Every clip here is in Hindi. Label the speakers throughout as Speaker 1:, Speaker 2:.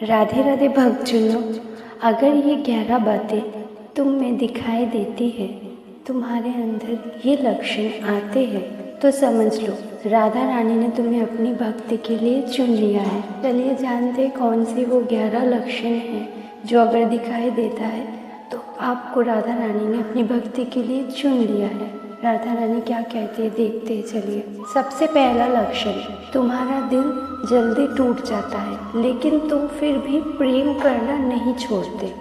Speaker 1: राधे राधे भक्तजनों, अगर ये 11 बातें तुम में दिखाई देती है, तुम्हारे अंदर ये लक्षण आते हैं, तो समझ लो राधा रानी ने तुम्हें अपनी भक्ति के लिए चुन लिया है। चलिए जानते हैं कौन सी वो 11 लक्षण हैं जो अगर दिखाई देता है तो आपको राधा रानी ने अपनी भक्ति के लिए चुन लिया है। राधा रानी क्या कहती है देखते हैं। चलिए, सबसे पहला लक्षण, तुम्हारा दिल जल्दी टूट जाता है लेकिन तुम फिर भी प्रेम करना नहीं छोड़ते।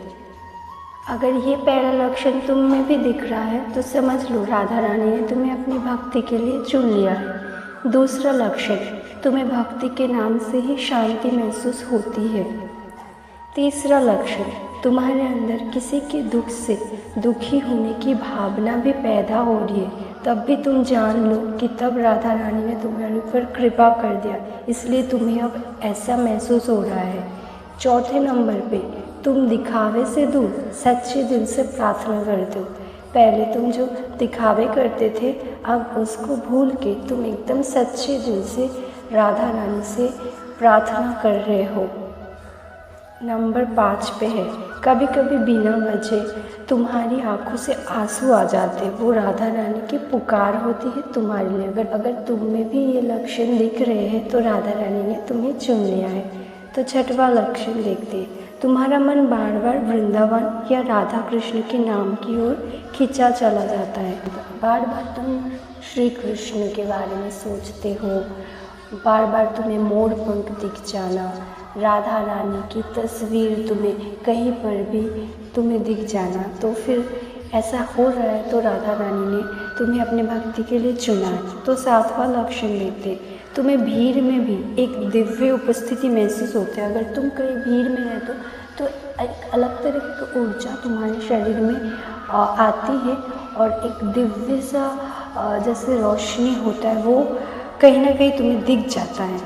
Speaker 1: अगर ये पहला लक्षण तुम में भी दिख रहा है तो समझ लो राधा रानी ने तुम्हें अपनी भक्ति के लिए चुन लिया है। दूसरा लक्षण, तुम्हें भक्ति के नाम से ही शांति महसूस होती है। तीसरा लक्षण, तुम्हारे अंदर किसी के दुख से दुखी होने की भावना भी पैदा हो रही है, तब भी तुम जान लो कि तब राधा रानी ने तुम्हारे ऊपर कृपा कर दिया, इसलिए तुम्हें अब ऐसा महसूस हो रहा है। चौथे नंबर पे, तुम दिखावे से दूर सच्चे दिल से प्रार्थना करते हो। पहले तुम जो दिखावे करते थे, अब उसको भूल के तुम एकदम सच्चे दिल से राधा रानी से प्रार्थना कर रहे हो। नंबर 5 पे है, कभी कभी बिना वजह तुम्हारी आंखों से आंसू आ जाते हैं। वो राधा रानी की पुकार होती है तुम्हारे लिए। अगर तुम में भी ये लक्षण दिख रहे हैं तो राधा रानी ने तुम्हें चुन लिया है। तो छठवां लक्षण देखते हैं, तुम्हारा मन बार बार वृंदावन या राधा कृष्ण के नाम की ओर खिंचा चला जाता है। बार बार तुम श्री कृष्ण के बारे में सोचते हो, बार बार तुम्हें मोर पंख दिख जाना, राधा रानी की तस्वीर तुम्हें कहीं पर भी तुम्हें दिख जाना, तो फिर ऐसा हो रहा है तो राधा रानी ने तुम्हें अपने भक्ति के लिए चुना है। तो सातवां लक्षण देखते, तुम्हें भीड़ में भी एक दिव्य उपस्थिति महसूस होती है। अगर तुम कहीं भीड़ में रहते हो तो एक अलग तरह की ऊर्जा तुम्हारे शरीर में आती है और एक दिव्य सा जैसे रोशनी होता है वो कहीं ना कहीं तुम्हें दिख जाता है।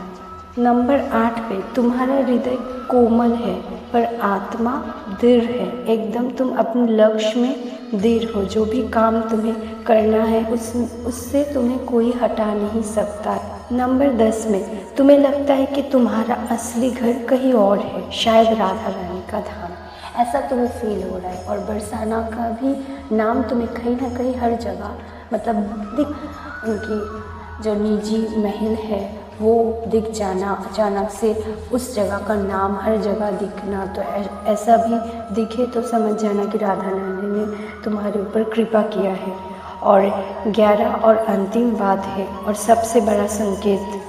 Speaker 1: नंबर 8 पे, तुम्हारा हृदय कोमल है पर आत्मा दृढ़ है। एकदम तुम अपने लक्ष्य में दृढ़ हो, जो भी काम तुम्हें करना है उससे तुम्हें कोई हटा नहीं सकता। नंबर 10 में, तुम्हें लगता है कि तुम्हारा असली घर कहीं और है, शायद राधा रानी का धाम, ऐसा तुम्हें फील हो रहा है। और बरसाना का भी नाम तुम्हें कहीं ना कहीं हर जगह मतलब उनकी जो निजी महल है वो दिख जाना, अचानक से उस जगह का नाम हर जगह दिखना, तो ऐसा भी दिखे तो समझ जाना कि राधा रानी ने तुम्हारे ऊपर कृपा किया है। और 11 और अंतिम बात है और सबसे बड़ा संकेत,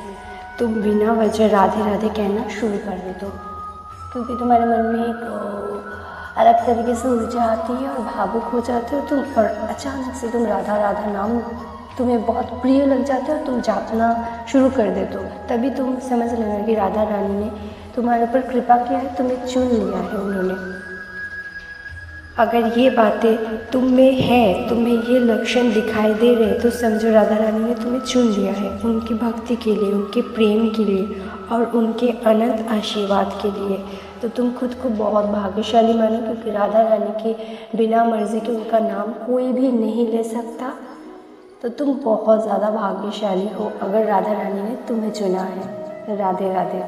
Speaker 1: तुम बिना वजह राधे राधे कहना शुरू कर दे दो, क्योंकि तुम्हारे मन में एक अलग तरीके से ऊर्जा आती है और भावुक हो जाते हो तुम, और अचानक से तुम राधा राधा नाम तुम्हें बहुत प्रिय लग जाता है और तुम जापना शुरू कर देते हो। तभी तुम समझ लेना कि राधा रानी ने तुम्हारे ऊपर कृपा किया है, तुम्हें चुन लिया है उन्होंने। अगर ये बातें तुम में है, तुम्हें ये लक्षण दिखाई दे रहे तो समझो राधा रानी ने तुम्हें चुन लिया है उनकी भक्ति के लिए, उनके प्रेम के लिए और उनके अनंत आशीर्वाद के लिए। तो तुम खुद को बहुत भाग्यशाली मानो, क्योंकि राधा रानी के बिना मर्जी के उनका नाम कोई भी नहीं ले सकता। तो तुम बहुत ज़्यादा भाग्यशाली हो अगर राधा रानी ने तुम्हें चुना है। राधे राधे।